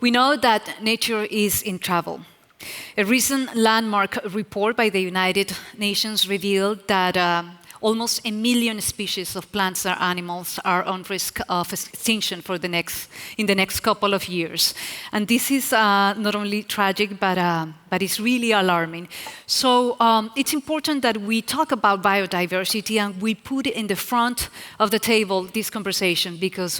We know that nature is in trouble. A recent landmark report by the United Nations revealed that almost 1 million species of plants or animals are on risk of extinction in the next couple of years. And this is not only tragic, but it's really alarming. So it's important that we talk about biodiversity and we put it in the front of the table, this conversation, because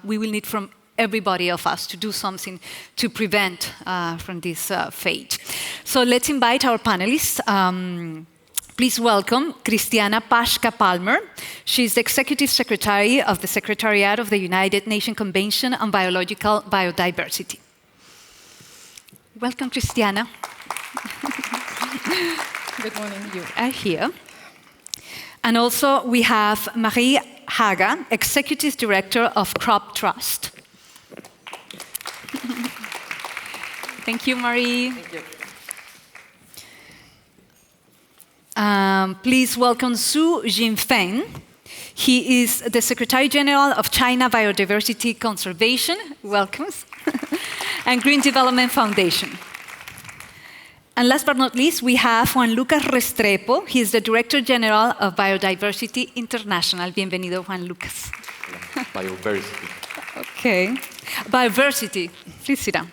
we will need from everybody of us to do something to prevent from this fate. So let's invite our panelists. Please welcome Cristiana Pasca-Palmer. She's the Executive Secretary of the Secretariat of the United Nations Convention on Biological Biodiversity. Welcome, Cristiana. Good morning. You are here. And also we have Marie Haga, Executive Director of Crop Trust. Thank you, Marie. Thank you. Please welcome Zhou Jinfeng. He is the Secretary General of China Biodiversity Conservation, welcome, and Green Development Foundation. And last but not least, we have Juan Restrepo. He is the Director General of Biodiversity International. Bienvenido, Juan Lucas. Bioversity. Okay. Bioversity. Please sit down.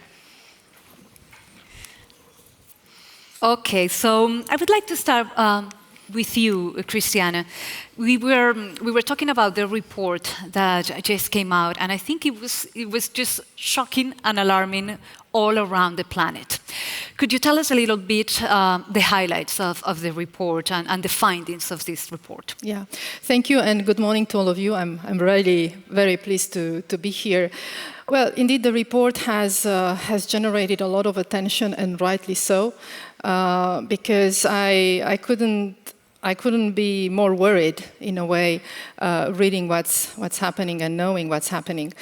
Okay, so I would like to start with you, Cristiana. We were talking about the report that just came out, and I think it was just shocking and alarming all around the planet. Could you tell us a little bit the highlights of the report and the findings of this report? Yeah, thank you, and good morning to all of you. I'm really very pleased to be here. Well, indeed, the report has generated a lot of attention, and rightly so, because I couldn't be more worried, in a way, reading what's happening and knowing what's happening.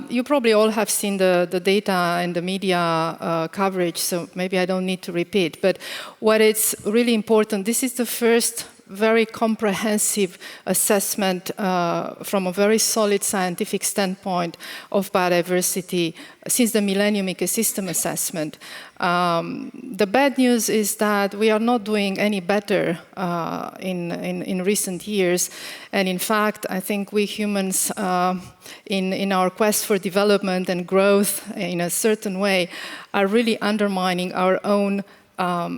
You probably all have seen the data and the media coverage, so maybe I don't need to repeat. But what is really important, this is the first very comprehensive assessment from a very solid scientific standpoint of biodiversity since the Millennium Ecosystem Assessment. The bad news is that we are not doing any better in recent years. And in fact, I think we humans, in our quest for development and growth in a certain way, are really undermining our own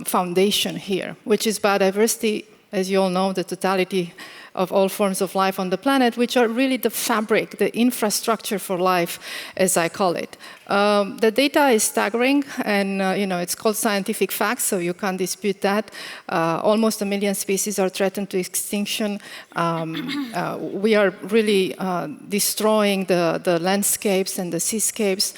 foundation here, which is biodiversity. As you all know, the totality of all forms of life on the planet, which are really the fabric, the infrastructure for life, as I call it. The data is staggering, and it's called scientific facts, so you can't dispute that. Almost 1 million species are threatened to extinction. We are really destroying the landscapes and the seascapes.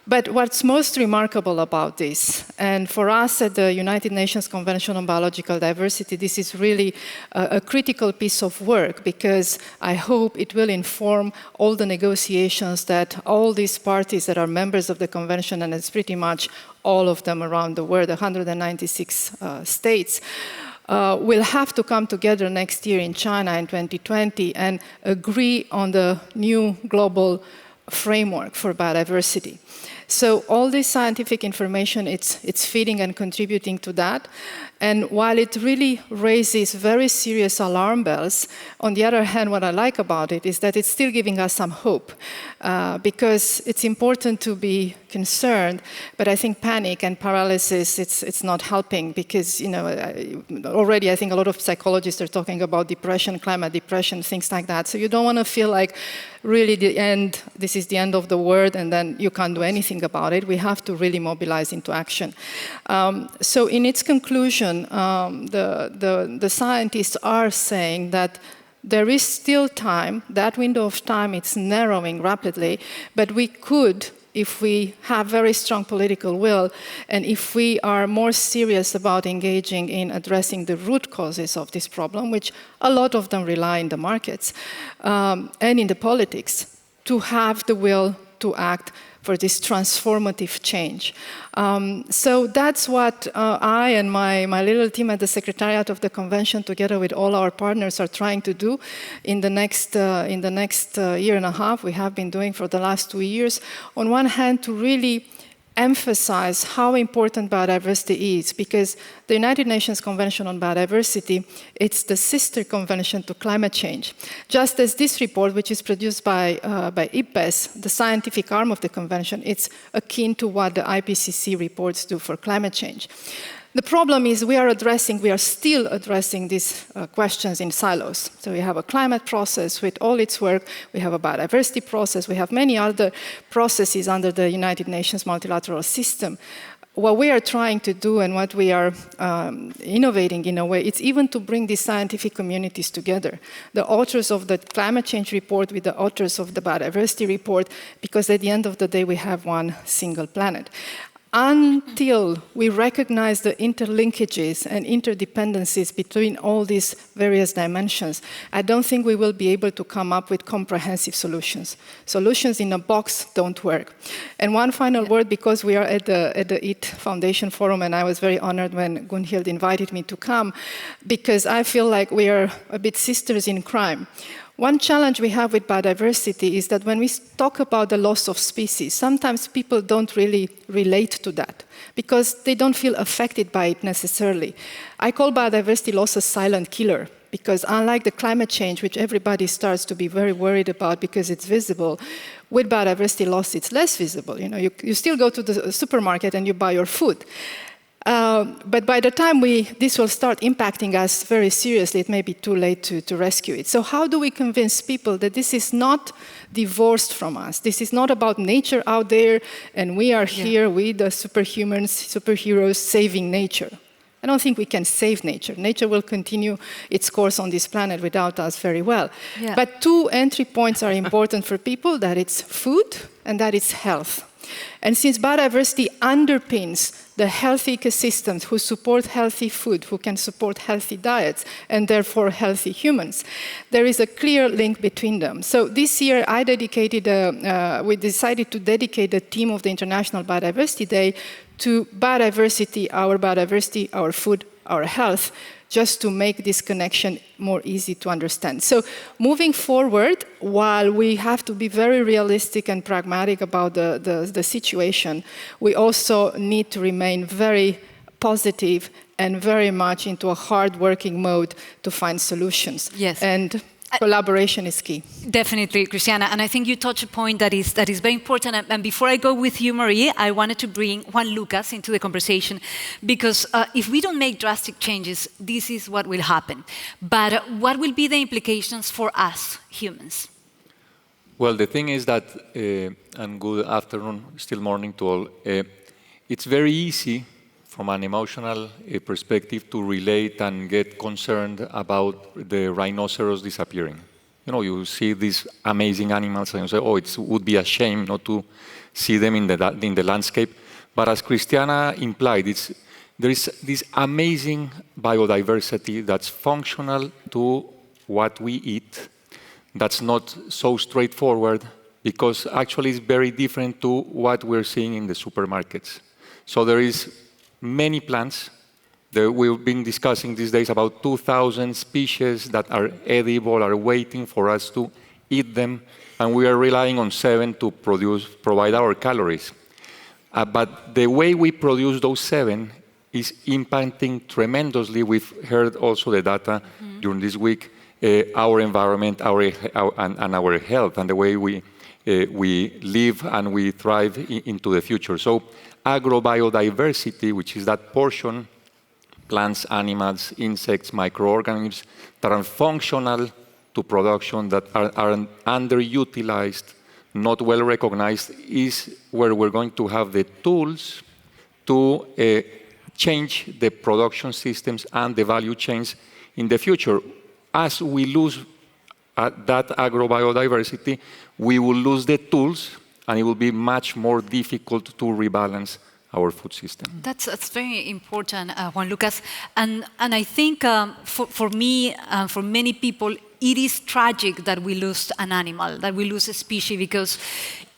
But what's most remarkable about this, and for us at the United Nations Convention on Biological Diversity, this is really a critical piece of work, because I hope it will inform all the negotiations that all these parties that are members of the convention, and it's pretty much all of them around the world, 196 states, will have to come together next year in China in 2020 and agree on the new global framework for biodiversity. So all this scientific information, it's feeding and contributing to that. And while it really raises very serious alarm bells, on the other hand, what I like about it is that it's still giving us some hope, because it's important to be concerned, but I think panic and paralysis, it's not helping, because already I think a lot of psychologists are talking about depression, climate depression, things like that. So you don't want to feel like really this is the end of the world, and then you can't do anything about it. We have to really mobilize into action. So in its conclusion, the scientists are saying that there is still time. That window of time, it's narrowing rapidly, but we could, if we have very strong political will, and if we are more serious about engaging in addressing the root causes of this problem, which a lot of them rely in the markets and in the politics, to have the will to act for this transformative change. So that's what I and my little team at the Secretariat of the Convention, together with all our partners, are trying to do in the next year and a half. We have been doing for the last 2 years. On one hand, to really emphasize how important biodiversity is, because the United Nations Convention on Biodiversity, it's the sister convention to climate change. Just as this report, which is produced by IPBES, the scientific arm of the convention, it's akin to what the IPCC reports do for climate change. The problem is we are still addressing these questions in silos. So we have a climate process with all its work, we have a biodiversity process, we have many other processes under the United Nations multilateral system. What we are trying to do and what we are innovating in a way, it's even to bring these scientific communities together. The authors of the climate change report with the authors of the biodiversity report, because at the end of the day we have one single planet. Until we recognize the interlinkages and interdependencies between all these various dimensions, I don't think we will be able to come up with comprehensive solutions. Solutions in a box don't work. And one final word, because we are at the EAT Foundation Forum, and I was very honored when Gunhild invited me to come, because I feel like we are a bit sisters in crime. One challenge we have with biodiversity is that when we talk about the loss of species, sometimes people don't really relate to that because they don't feel affected by it necessarily. I call biodiversity loss a silent killer because unlike the climate change, which everybody starts to be very worried about because it's visible, with biodiversity loss, it's less visible. You know, you still go to the supermarket and you buy your food. But by the time this will start impacting us very seriously, it may be too late to rescue it. So how do we convince people that this is not divorced from us? This is not about nature out there, and we are here, we the superhumans, superheroes, saving nature. I don't think we can save nature. Nature will continue its course on this planet without us very well. Yeah. But two entry points are important for people, that it's food and that it's health. And since biodiversity underpins the healthy ecosystems who support healthy food, who can support healthy diets, and therefore healthy humans, there is a clear link between them. So this year we decided to dedicate the theme of the International Biodiversity Day to biodiversity, our food, our health, just to make this connection more easy to understand. So moving forward, while we have to be very realistic and pragmatic about the situation, we also need to remain very positive and very much into a hard-working mode to find solutions. Yes. And collaboration is key. Definitely, Cristiana. And I think you touch a point that is very important. And before I go with you, Marie, I wanted to bring Juan Lucas into the conversation because if we don't make drastic changes, this is what will happen. But what will be the implications for us, humans? Well, the thing is that, and good afternoon, still morning to all, it's very easy from an emotional perspective to relate and get concerned about the rhinoceros disappearing. You know, you see these amazing animals and you say, oh, it would be a shame not to see them in the landscape. But as Cristiana implied, there is this amazing biodiversity that's functional to what we eat, that's not so straightforward, because actually it's very different to what we're seeing in the supermarkets. So there is many plants. We've been discussing these days about 2,000 species that are edible, are waiting for us to eat them, and we are relying on 7 to provide our calories. But the way we produce those 7 is impacting tremendously. We've heard also the data during this week, our environment, and our health, and the way we live and we thrive into the future. So agrobiodiversity, which is that portion, plants, animals, insects, microorganisms, that are functional to production, that are underutilized, not well recognized, is where we're going to have the tools to change the production systems and the value chains in the future. As we lose that agrobiodiversity, we will lose the tools, and it will be much more difficult to rebalance our food system. That's very important, Juan Lucas. And I think for me, for many people, it is tragic that we lose an animal, that we lose a species, because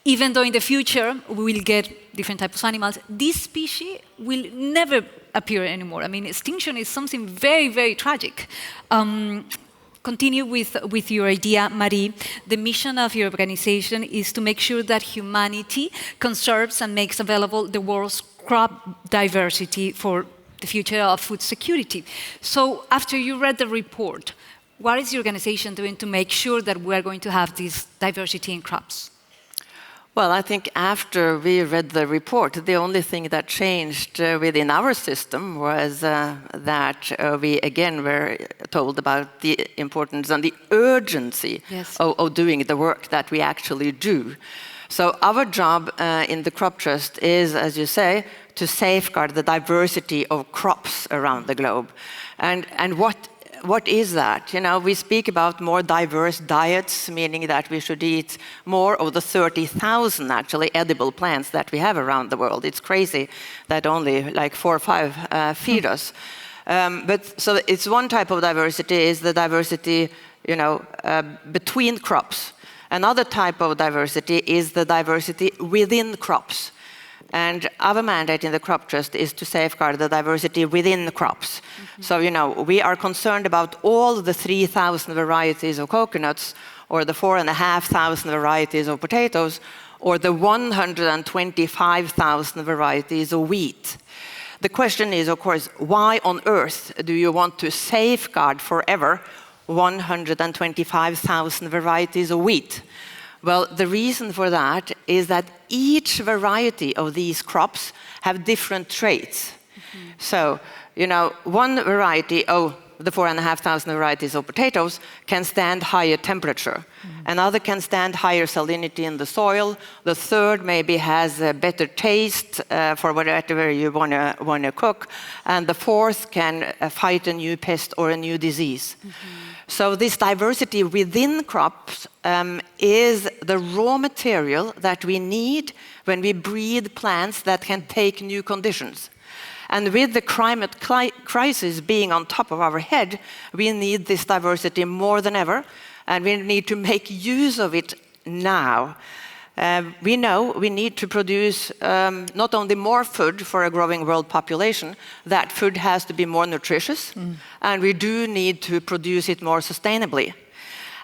even though in the future we will get different types of animals, this species will never appear anymore. I mean, extinction is something very, very tragic. Continue with your idea, Marie. The mission of your organization is to make sure that humanity conserves and makes available the world's crop diversity for the future of food security. So after you read the report, what is the organization doing to make sure that we are going to have this diversity in crops? Well, I think after we read the report, the only thing that changed within our system was that we again were told about the importance and the urgency of doing the work that we actually do. So our job in the Crop Trust is, as you say, to safeguard the diversity of crops around the globe. And what is that? You know, we speak about more diverse diets, meaning that we should eat more of the 30,000 actually edible plants that we have around the world. It's crazy that only like 4 or 5 feed us. But so it's one type of diversity is the diversity, you know, between crops. Another type of diversity is the diversity within crops. And our mandate in the Crop Trust is to safeguard the diversity within the crops. So, you know, we are concerned about all the 3,000 varieties of coconuts, or the 4,500 varieties of potatoes, or the 125,000 varieties of wheat. The question is, of course, why on earth do you want to safeguard forever 125,000 varieties of wheat? Well, the reason for that is that each variety of these crops have different traits. So, you know, one variety of the 4,500 varieties of potatoes can stand higher temperature. Another can stand higher salinity in the soil. The third maybe has a better taste for whatever you want to cook. And the fourth can fight a new pest or a new disease. So this diversity within crops is the raw material that we need when we breed plants that can take new conditions. And with the climate crisis being on top of our head, we need this diversity more than ever, and we need to make use of it now. We know we need to produce not only more food for a growing world population, that food has to be more nutritious, and we do need to produce it more sustainably.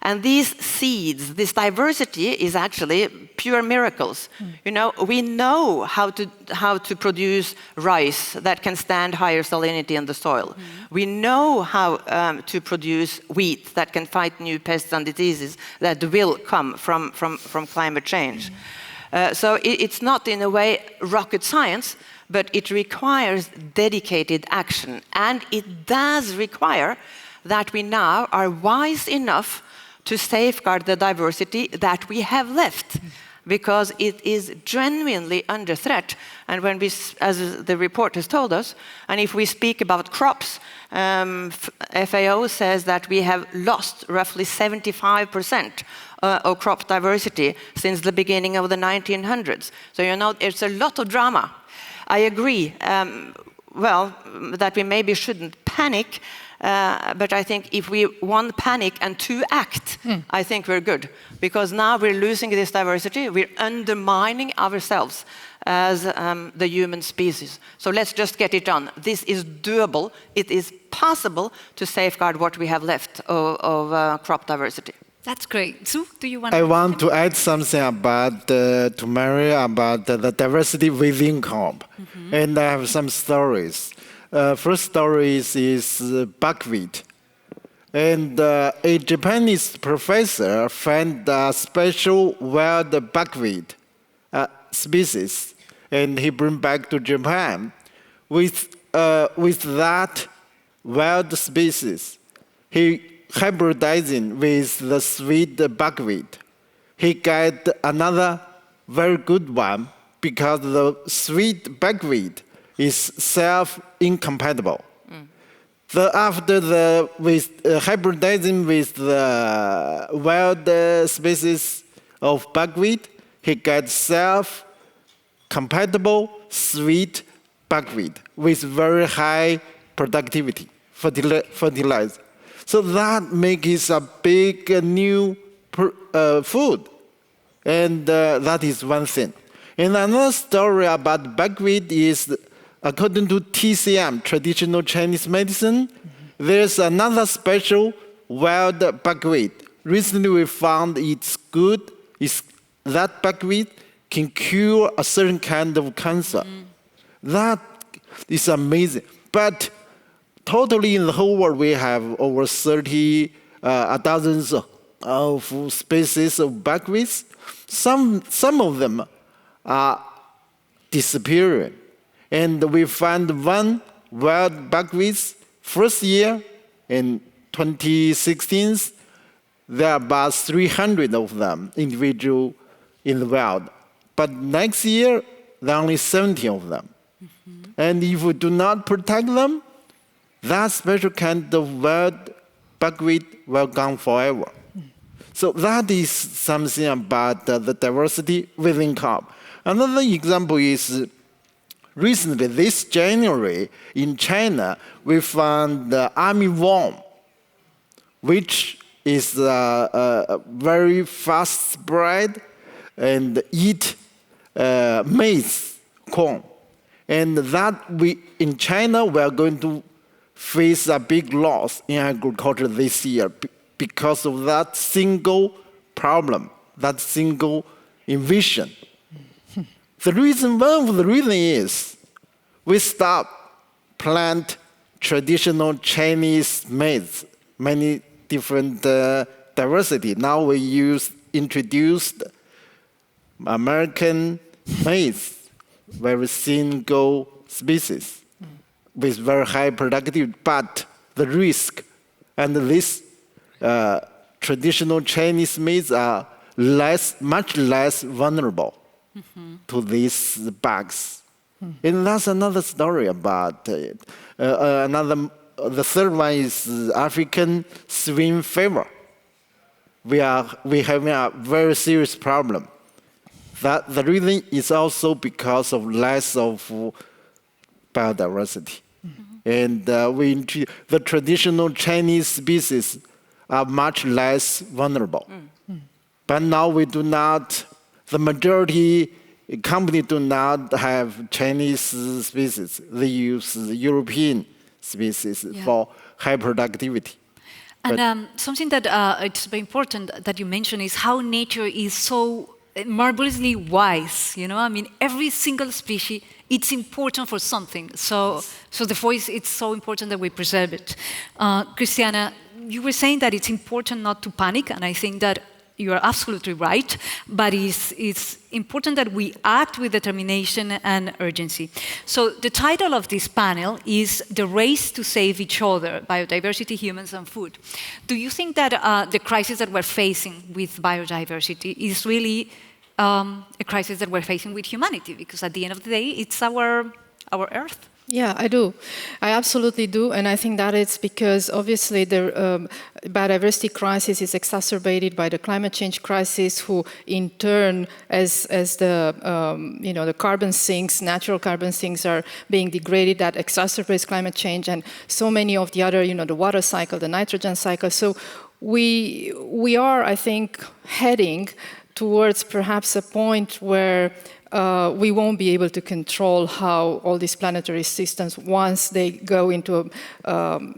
And these seeds, this diversity is actually pure miracles. You know, we know how to produce rice that can stand higher salinity in the soil. We know how to produce wheat that can fight new pests and diseases that will come from climate change. So it's not in a way rocket science, but it requires dedicated action. And it does require that we now are wise enough to safeguard the diversity that we have left, because it is genuinely under threat. And when we, as the report has told us, and if we speak about crops, FAO says that we have lost roughly 75% of crop diversity since the beginning of the 1900s. So, you know, it's a lot of drama. I agree, well, that we maybe shouldn't panic, but I think if we, one, panic and two, act, I think we're good. Because now we're losing this diversity, we're undermining ourselves as the human species. So let's just get it done. This is doable. It is possible to safeguard what we have left of crop diversity. That's great. Zhou, do you want I want to add something about to Mary about the diversity within crop. And I have some stories. First story is buckwheat. And a Japanese professor found a special wild buckwheat species, and he brought back to Japan. With that wild species, he hybridizing with the sweet buckwheat. He got another very good one because the sweet buckwheat is self-incompatible. After hybridizing with the wild species of buckwheat, he got self-compatible sweet buckwheat with very high productivity fertilizer. So that makes it a big new food. And that is one thing. And another story about buckwheat is, according to TCM, traditional Chinese medicine, there's another special wild buckwheat. Recently we found it's good, that buckwheat can cure a certain kind of cancer. That is amazing. But totally in the whole world, we have over 30 dozens of species of buckwheats. Some of them are disappearing. And we found one wild buckwheat first year in 2016. There are about 300 of them individual in the wild. But next year, there are only 70 of them. And if we do not protect them, that special kind of wild buckwheat will gone forever. So that is something about the diversity within crop. Another example is recently, this January, in China, we found the army worm, which is very fast spread and eat maize, corn. And that in China, we are going to face a big loss in agriculture this year because of that single problem, that single invasion. One of the reasons is we stopped plant traditional Chinese maize, many different diversity. Now we introduced American maize, very single species with very high productivity, but the risk and this traditional Chinese maize are much less vulnerable to these bugs. And that's another story about it. The third one is African swine fever. We having a very serious problem. That the reason is also because of less of biodiversity. And the traditional Chinese species are much less vulnerable. But now we do not, the majority companies do not have Chinese species. They use European species for high productivity. And something that it's very important that you mentioned is how nature is so marvelously wise. You know, I mean, every single species, it's important for something. So therefore, it's so important that we preserve it. Cristiana, you were saying that it's important not to panic, and I think that you are absolutely right, but it's important that we act with determination and urgency. So the title of this panel is The Race to Save Each Other, Biodiversity, Humans and Food. Do you think that the crisis that we're facing with biodiversity is really a crisis that we're facing with humanity? Because at the end of the day, it's our Earth. Yeah, I do. I absolutely do, and I think that it's because obviously the biodiversity crisis is exacerbated by the climate change crisis, who in turn, as the the carbon sinks, natural carbon sinks are being degraded, that exacerbates climate change, and so many of the other, the water cycle, the nitrogen cycle. So we are, I think, heading towards perhaps a point where we won't be able to control how all these planetary systems, once they go into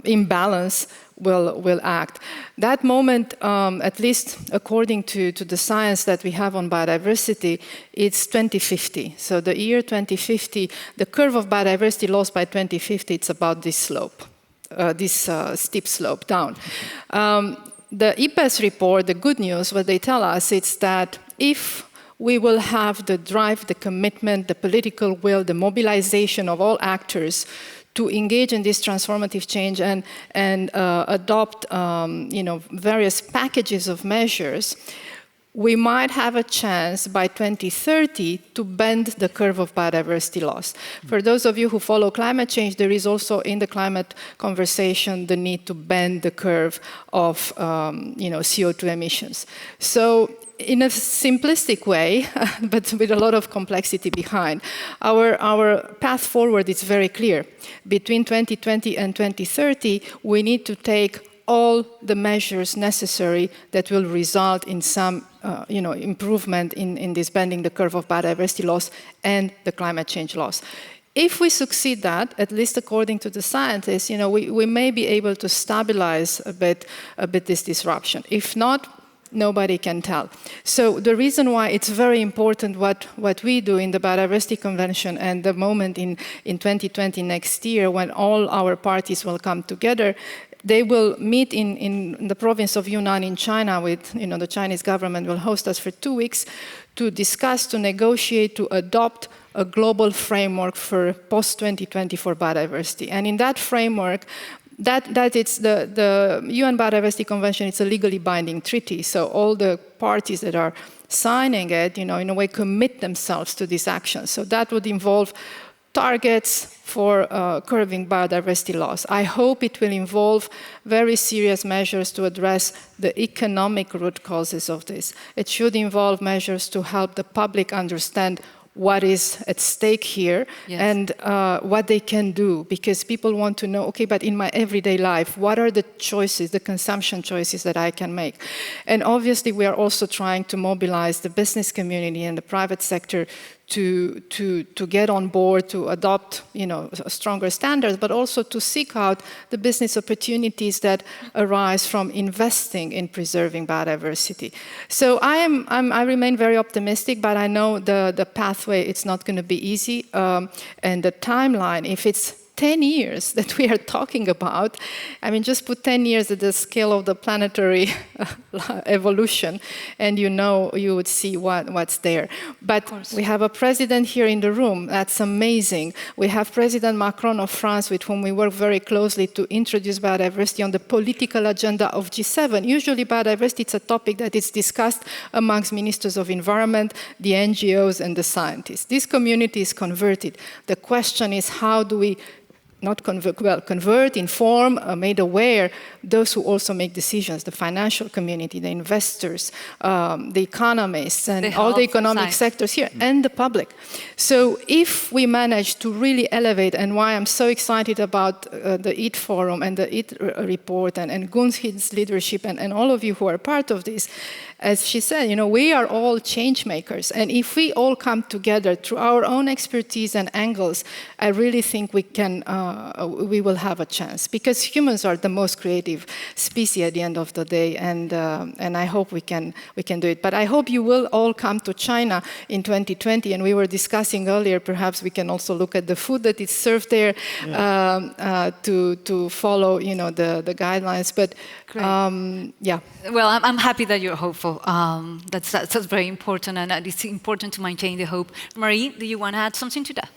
imbalance, will act. That moment, at least according to the science that we have on biodiversity, it's 2050. So the year 2050, the curve of biodiversity loss by 2050, it's about this slope, this steep slope down. The IPBES report, the good news, what they tell us, is that if we will have the drive, the commitment, the political will, the mobilization of all actors to engage in this transformative change and adopt various packages of measures, we might have a chance by 2030 to bend the curve of biodiversity loss. For those of you who follow climate change, there is also in the climate conversation the need to bend the curve of CO2 emissions. So in a simplistic way, but with a lot of complexity behind, our path forward is very clear. Between 2020 and 2030, we need to take all the measures necessary that will result in some improvement in this bending the curve of biodiversity loss and the climate change loss. If we succeed that, at least according to the scientists, we may be able to stabilize a bit this disruption. If not, nobody can tell. So the reason why it's very important what we do in the Biodiversity Convention and the moment in 2020 next year when all our parties will come together, they will meet in the province of Yunnan in China with, the Chinese government will host us for 2 weeks to discuss, to negotiate, to adopt a global framework for post-2020 for biodiversity. And in that framework, that it's the UN Biodiversity Convention, it's a legally binding treaty. So all the parties that are signing it, in a way commit themselves to these actions. So that would involve targets for curbing biodiversity loss. I hope it will involve very serious measures to address the economic root causes of this. It should involve measures to help the public understand what is at stake here, yes, and what they can do, because people want to know, okay, but in my everyday life, what are the choices, the consumption choices that I can make? And obviously, we are also trying to mobilize the business community and the private sector to get on board, to adopt, stronger standards, but also to seek out the business opportunities that arise from investing in preserving biodiversity. So I remain very optimistic, but I know the pathway, it's not going to be easy, and the timeline, if it's 10 years that we are talking about, just put 10 years at the scale of the planetary evolution, and you would see what's there. But we have a president here in the room, that's amazing. We have President Macron of France, with whom we work very closely to introduce biodiversity on the political agenda of G7. Usually biodiversity, it's a topic that is discussed amongst ministers of environment, the NGOs, and the scientists. This community is converted. The question is, how do we convert, inform, made aware those who also make decisions, the financial community, the investors, the economists, and all the economic sectors here, and the public. So if we manage to really elevate, and why I'm so excited about the EAT Forum and the EAT report and Gunhild's leadership and all of you who are part of this, as she said, we are all change makers. And if we all come together through our own expertise and angles, I really think we will have a chance. Because humans are the most creative species at the end of the day, and I hope we can do it. But I hope you will all come to China in 2020. And we were discussing earlier, perhaps we can also look at the food that is served there, to follow, the guidelines. But yeah. Well, I'm happy that you're hopeful. That's very important, and it's important to maintain the hope. Marie, do you want to add something to that?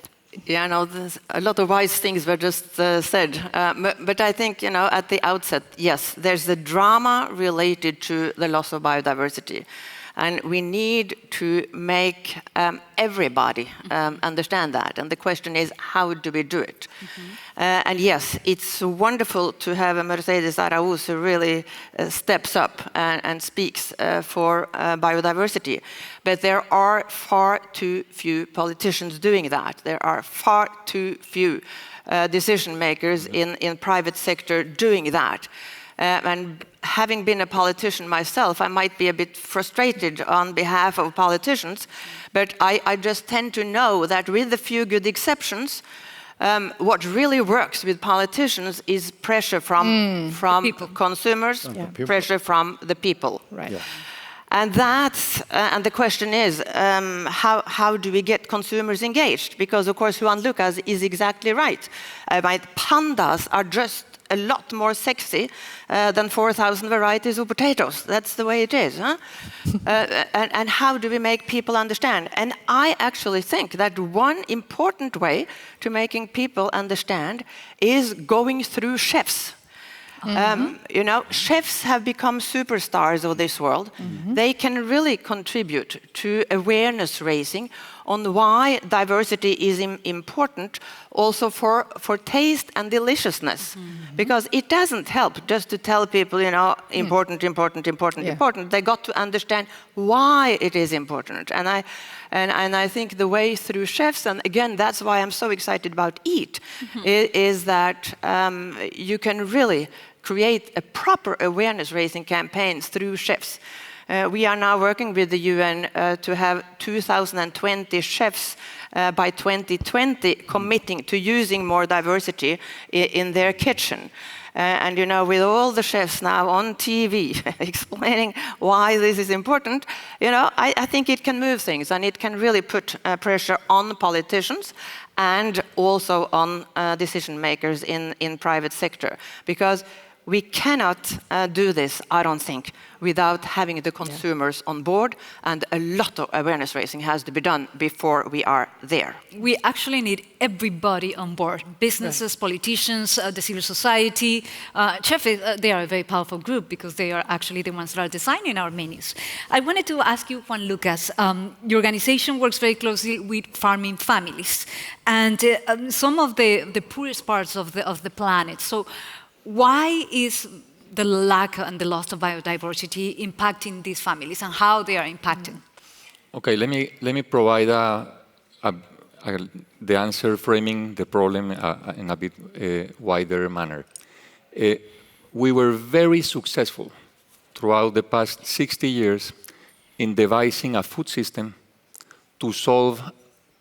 Yeah, no, there's a lot of wise things were just said. But I think, at the outset, yes, there's the drama related to the loss of biodiversity. And we need to make everybody understand that. And the question is, how do we do it? And yes, it's wonderful to have a Mercedes Araúz who really steps up and speaks for biodiversity. But there are far too few politicians doing that. There are far too few decision makers in private sector doing that. And having been a politician myself, I might be a bit frustrated on behalf of politicians, but I just tend to know that with a few good exceptions, what really works with politicians is pressure from consumers, pressure from the people. Right. Yeah. And and the question is, how do we get consumers engaged? Because of course Juan Lucas is exactly right. Pandas are just a lot more sexy than 4,000 varieties of potatoes. That's the way it is. Huh? And how do we make people understand? And I actually think that one important way to making people understand is going through chefs. Chefs have become superstars of this world. They can really contribute to awareness raising on why diversity is important also for taste and deliciousness. Because it doesn't help just to tell people, important. They got to understand why it is important. And I think the way through chefs, and again, that's why I'm so excited about EAT, is that you can really create a proper awareness-raising campaigns through chefs. We are now working with the UN to have 2020 chefs by 2020 committing to using more diversity in their kitchen. And you know, with all the chefs now on TV explaining why this is important, you know, I think it can move things, and it can really put pressure on politicians and also on decision makers in private sector. Because we cannot do this, I don't think, without having the consumers on board, and a lot of awareness raising has to be done before we are there. We actually need everybody on board, businesses, politicians, the civil society. Chefs, they are a very powerful group because they are actually the ones that are designing our menus. I wanted to ask you, Juan Lucas, your organization works very closely with farming families and some of the poorest parts of the planet. So why is the lack and the loss of biodiversity impacting these families, and how they are impacted? Okay, let me provide the answer, framing the problem in a bit wider manner. We were very successful throughout the past 60 years in devising a food system to solve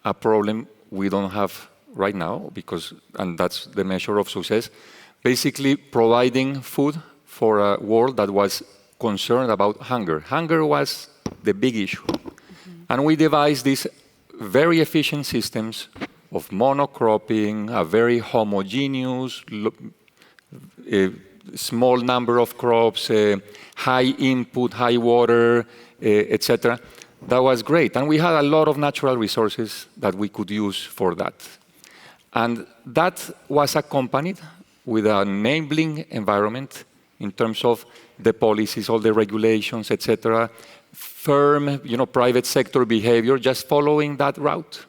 a problem we don't have right now, and that's the measure of success, basically providing food for a world that was concerned about hunger. Hunger was the big issue. And we devised these very efficient systems of monocropping, a very homogeneous, small number of crops, high input, high water, etc. That was great. And we had a lot of natural resources that we could use for that. And that was accompanied with an enabling environment in terms of the policies, all the regulations, etc., firm, private sector behavior, just following that route.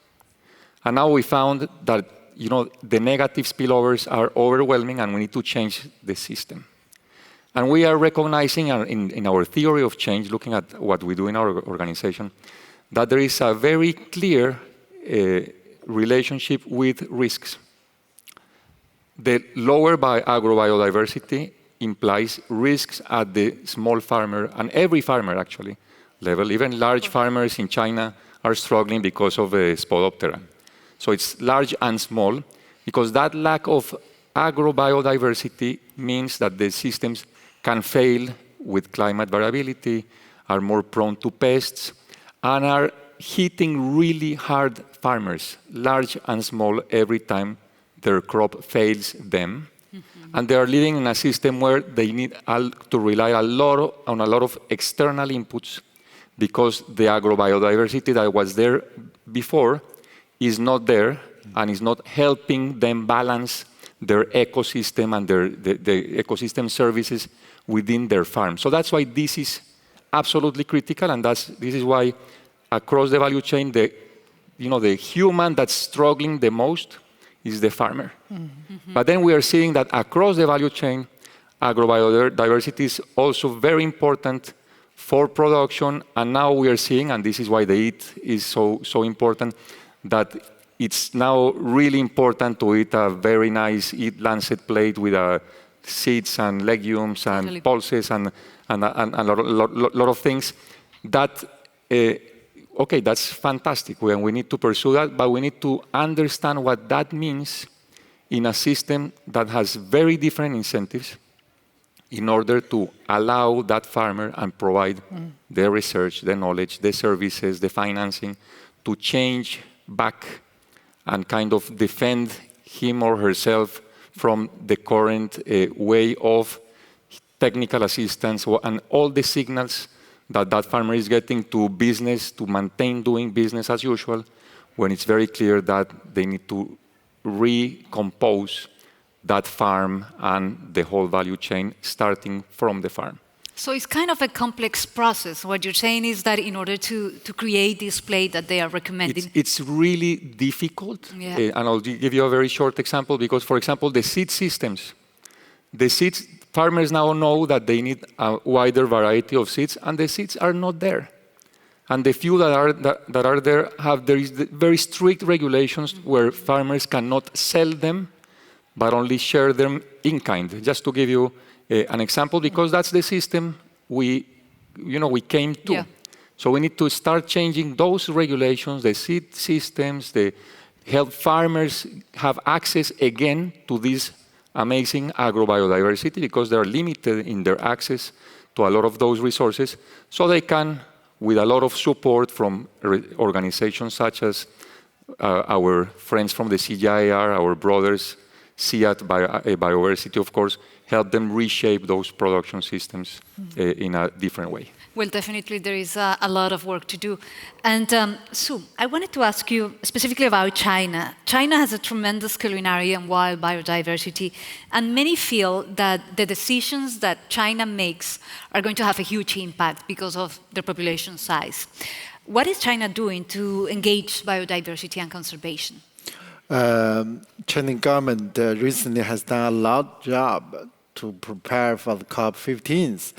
And now we found that, the negative spillovers are overwhelming, and we need to change the system. And we are recognizing in our theory of change, looking at what we do in our organization, that there is a very clear relationship with risks. The lower agrobiodiversity implies risks at the small farmer, and every farmer actually, level. Even large farmers in China are struggling because of Spodoptera. So it's large and small, because that lack of agrobiodiversity means that the systems can fail with climate variability, are more prone to pests, and are hitting really hard farmers, large and small, every time their crop fails them. And they are living in a system where they need to rely on a lot of external inputs, because the agrobiodiversity that was there before is not there and is not helping them balance their ecosystem and the ecosystem services within their farm. So that's why this is absolutely critical, and this is why across the value chain, the human that's struggling the most is the farmer. But then we are seeing that across the value chain, agrobiodiversity is also very important for production, and now we are seeing, and this is why the eat is so important, that it's now really important to eat a very nice lancet plate with seeds and legumes and pulses and a lot of things. That, okay, that's fantastic, and we need to pursue that, but we need to understand what that means in a system that has very different incentives in order to allow that farmer and provide the research, the knowledge, the services, the financing to change back and kind of defend him or herself from the current way of technical assistance and all the signals that farmer is getting to business, to maintain doing business as usual, when it's very clear that they need to recompose that farm and the whole value chain starting from the farm. So it's kind of a complex process. What you're saying is that in order to create this plate that they are recommending... It's really difficult. Yeah. And I'll give you a very short example, because, for example, the seed systems. The seeds, farmers now know that they need a wider variety of seeds, and the seeds are not there. And the few that are there there is very strict regulations where farmers cannot sell them, but only share them in kind. Just to give you an example, because that's the system we we came to. Yeah. So we need to start changing those regulations, the seed systems, the help farmers have access again to this amazing agrobiodiversity because they're limited in their access to a lot of those resources, so they can, with a lot of support from organizations such as our friends from the CGIAR, our brothers, CIAT, Bioversity, of course, help them reshape those production systems in a different way. Well, definitely there is a lot of work to do. And Zhou, I wanted to ask you specifically about China. China has a tremendous culinary and wild biodiversity, and many feel that the decisions that China makes are going to have a huge impact because of their population size. What is China doing to engage biodiversity and conservation? Chinese government recently has done a lot of job to prepare for the COP15,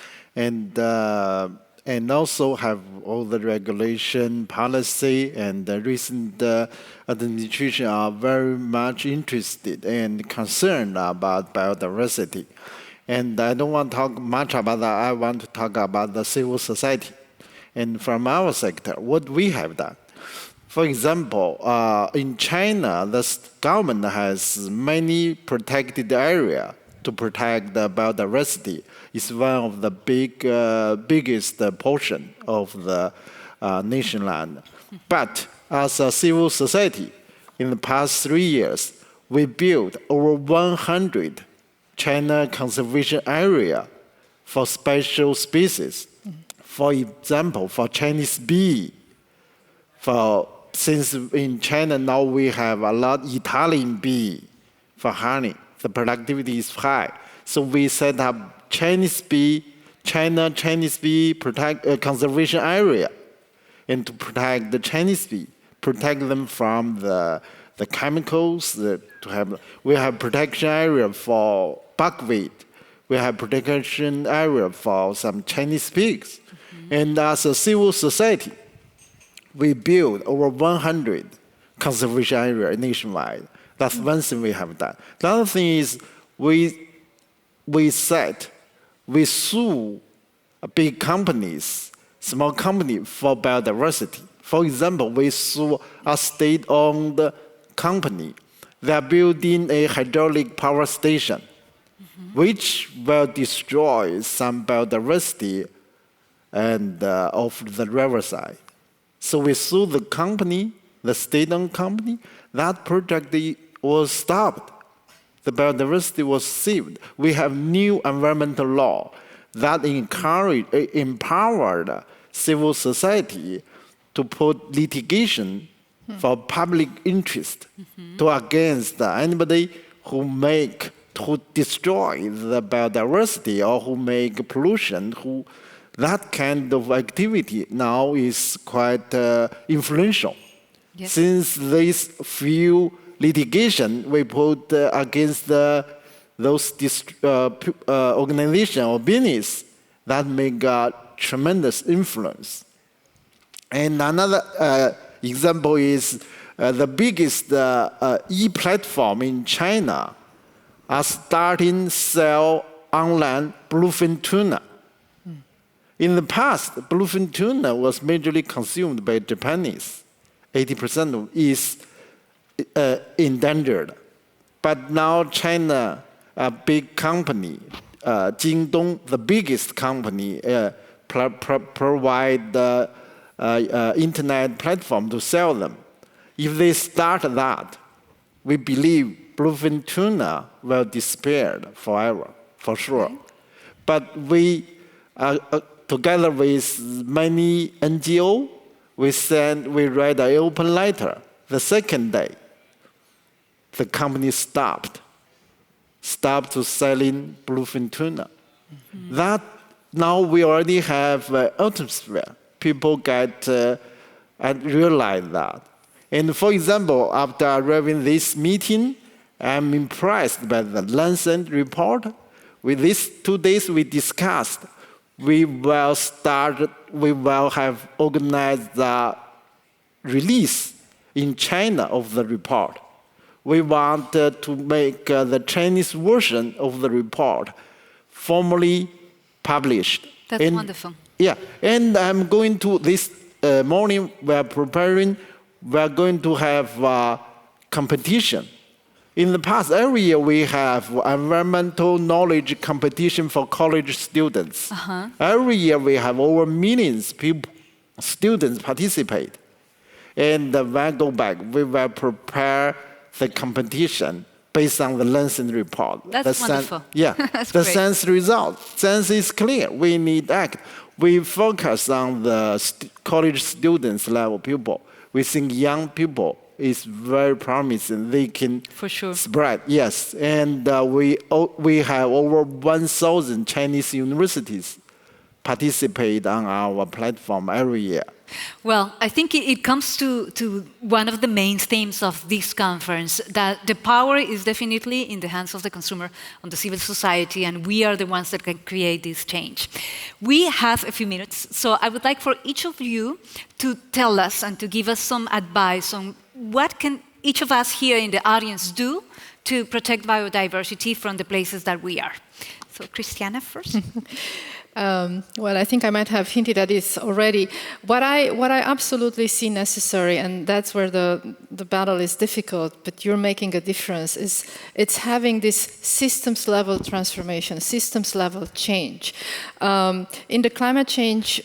and also have all the regulation, policy, and the recent administration are very much interested and concerned about biodiversity. And I don't want to talk much about that. I want to talk about the civil society. And from our sector, what we have done. For example, in China, the government has many protected areas to protect the biodiversity. It's one of the biggest portion of the nation land. But as a civil society, in the past 3 years, we built over 100 China conservation area for special species. For example, for Chinese bee, since in China now we have a lot Italian bee for honey, the productivity is high. So we set up Chinese bee conservation area, and to protect the Chinese bee, protect them from the chemicals. We have protection area for buckwheat. We have protection area for some Chinese pigs. And as a civil society, we build over 100 conservation areas nationwide. That's one thing we have done. The other thing is we sue big companies, small companies for biodiversity. For example, we sue a state-owned company. They are building a hydraulic power station, which will destroy some biodiversity and of the riverside. So we sue the company, the state-owned company. That project was stopped. The biodiversity was saved. We have new environmental law that empowered civil society to put litigation for public interest to against anybody who destroy the biodiversity or who make pollution. That kind of activity now is quite influential. Yes. Since these few litigation we put against those organization or business, that make a tremendous influence. And another example is the biggest e-platform in China are starting sell online bluefin tuna. In the past, bluefin tuna was majorly consumed by Japanese. 80% is endangered. But now China, a big company, Jingdong, the biggest company, provide the internet platform to sell them. If they start that, we believe bluefin tuna will disappear forever, for sure. Okay. But we, together with many NGO, we write an open letter. The second day, the company stopped to selling bluefin tuna. That now we already have atmosphere. People get and realize that. And for example, after arriving this meeting, I'm impressed by the Lancet report. With these 2 days we discussed, we will have organized the release in China of the report. We want to make the Chinese version of the report formally published. That's wonderful. Yeah, and I'm going to this morning. We are going to have competition. In the past, every year we have environmental knowledge competition for college students. Every year we have over millions students participate. And when I go back, we will prepare the competition based on the Lancet report. That's wonderful. Yeah, That's the great. science result. Science is clear. We need act. We focus on the college students level people. We think young people is very promising. They can For sure. spread. Yes, and we have over 1,000 Chinese universities participate on our platform every year. Well, I think it comes to one of the main themes of this conference, that the power is definitely in the hands of the consumer, on the civil society, and we are the ones that can create this change. We have a few minutes, so I would like for each of you to tell us and to give us some advice on what can each of us here in the audience do to protect biodiversity from the places that we are. So, Cristiana first. Well, I think I might have hinted at this already. What I absolutely see necessary, and that's where the battle is difficult, but you're making a difference, is it's having this systems-level transformation, systems-level change. In the climate change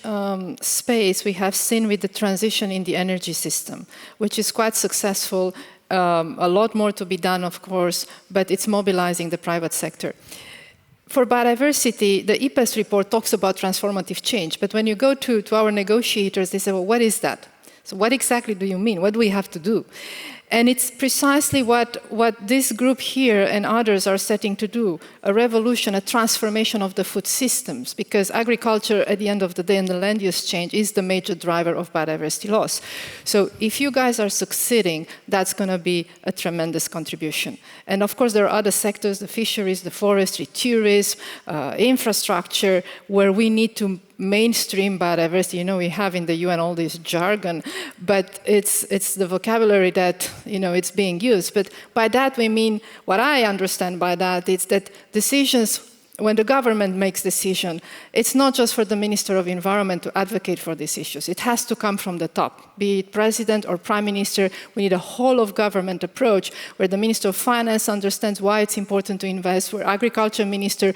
space, we have seen with the transition in the energy system, which is quite successful. A lot more to be done, of course, but it's mobilizing the private sector. For biodiversity, the EPAS report talks about transformative change, but when you go to our negotiators, they say, well, what is that? So what exactly do you mean? What do we have to do? And it's precisely what this group here and others are setting to do, a revolution, a transformation of the food systems, because agriculture, at the end of the day, and the land use change is the major driver of biodiversity loss. So if you guys are succeeding, that's going to be a tremendous contribution. And of course, there are other sectors, the fisheries, the forestry, tourism, infrastructure, where we need to mainstream biodiversity. You know, we have in the UN all this jargon, but it's the vocabulary that, you know, it's being used. But by that we mean, what I understand by that is that decisions, when the government makes decision, it's not just for the Minister of Environment to advocate for these issues. It has to come from the top, be it President or Prime Minister. We need a whole of government approach where the Minister of Finance understands why it's important to invest, where Agriculture Minister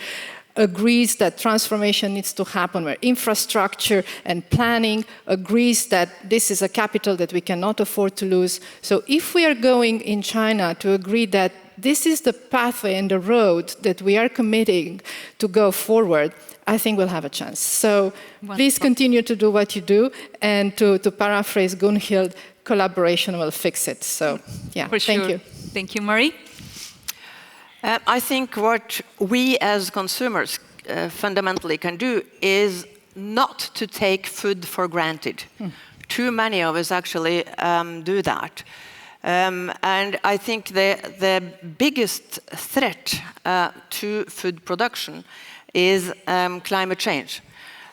agrees that transformation needs to happen, where infrastructure and planning agrees that this is a capital that we cannot afford to lose. So if we are going in China to agree that this is the pathway and the road that we are committing to go forward, I think we'll have a chance. So please continue to do what you do, and to paraphrase Gunhild, collaboration will fix it. So yeah, thank you. Thank you, Marie. I think what we as consumers fundamentally can do is not to take food for granted. Too many of us actually do that. And I think the biggest threat to food production is climate change.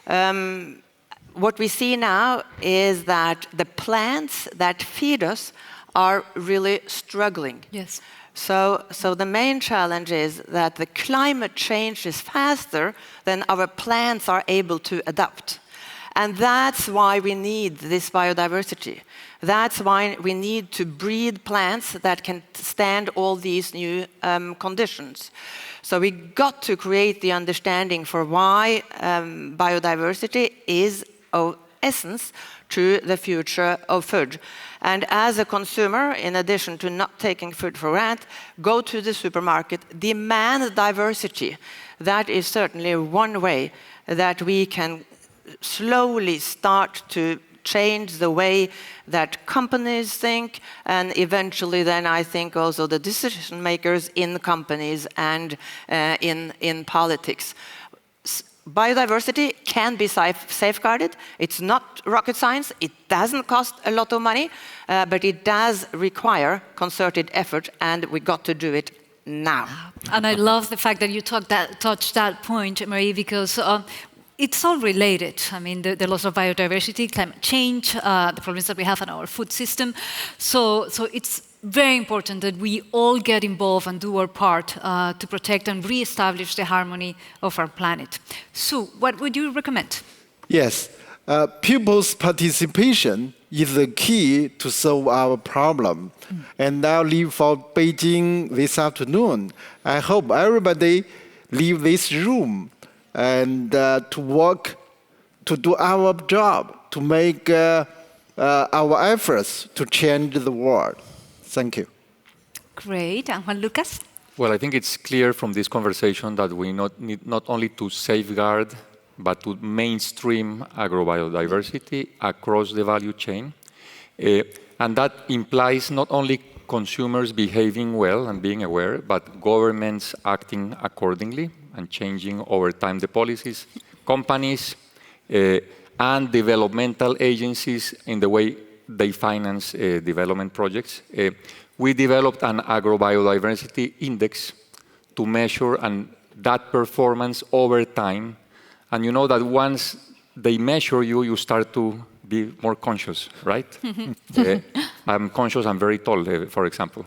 What we see now is that the plants that feed us are really struggling. Yes. So the main challenge is that the climate changes faster than our plants are able to adapt. And that's why we need this biodiversity. That's why we need to breed plants that can stand all these new conditions. So we got to create the understanding for why biodiversity is of essence to the future of food. And as a consumer, in addition to not taking food for granted, go to the supermarket, demand diversity. That is certainly one way that we can slowly start to change the way that companies think, and eventually then I think also the decision makers in companies and in politics. Biodiversity can be safeguarded. It's not rocket science. It doesn't cost a lot of money, but it does require concerted effort, and we got to do it now. And I love the fact that you touched that point, Marie, because it's all related. I mean, the loss of biodiversity, climate change, the problems that we have in our food system. So it's very important that we all get involved and do our part to protect and re-establish the harmony of our planet. So, what would you recommend? Yes, people's participation is the key to solve our problem. And now leave for Beijing this afternoon. I hope everybody leave this room and to work, to do our job, to make our efforts to change the world. Thank you. Great. And Juan Lucas? Well, I think it's clear from this conversation that we need not only to safeguard, but to mainstream agrobiodiversity across the value chain. And that implies not only consumers behaving well and being aware, but governments acting accordingly and changing over time the policies, companies, and developmental agencies in the way they finance development projects. We developed an agrobiodiversity index to measure that performance over time. And you know that once they measure you, you start to be more conscious, right? I'm conscious I'm very tall, for example.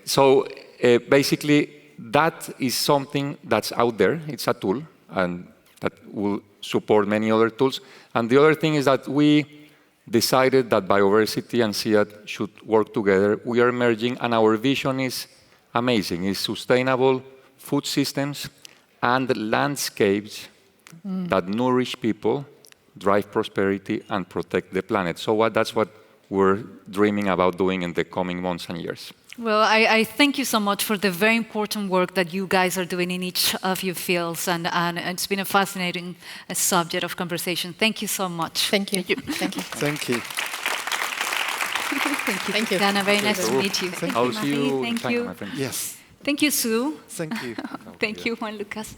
So basically, that is something that's out there. It's a tool, and that will support many other tools. And the other thing is that we decided that Bioversity and CIAT should work together. We are merging, and our vision is amazing. It's sustainable food systems and landscapes that nourish people, drive prosperity, and protect the planet. So that's what we're dreaming about doing in the coming months and years. Well, I thank you so much for the very important work that you guys are doing in each of your fields, and it's been a fascinating subject of conversation. Thank you so much. Thank you. Thank you. Thank you. Thank you, Thank you. Cristiana. Very nice to meet you. Thank I'll you, see Marie. you in Thank China, you. my friend. Yes. Thank you, Sue. Thank you. Thank you, Juan Lucas.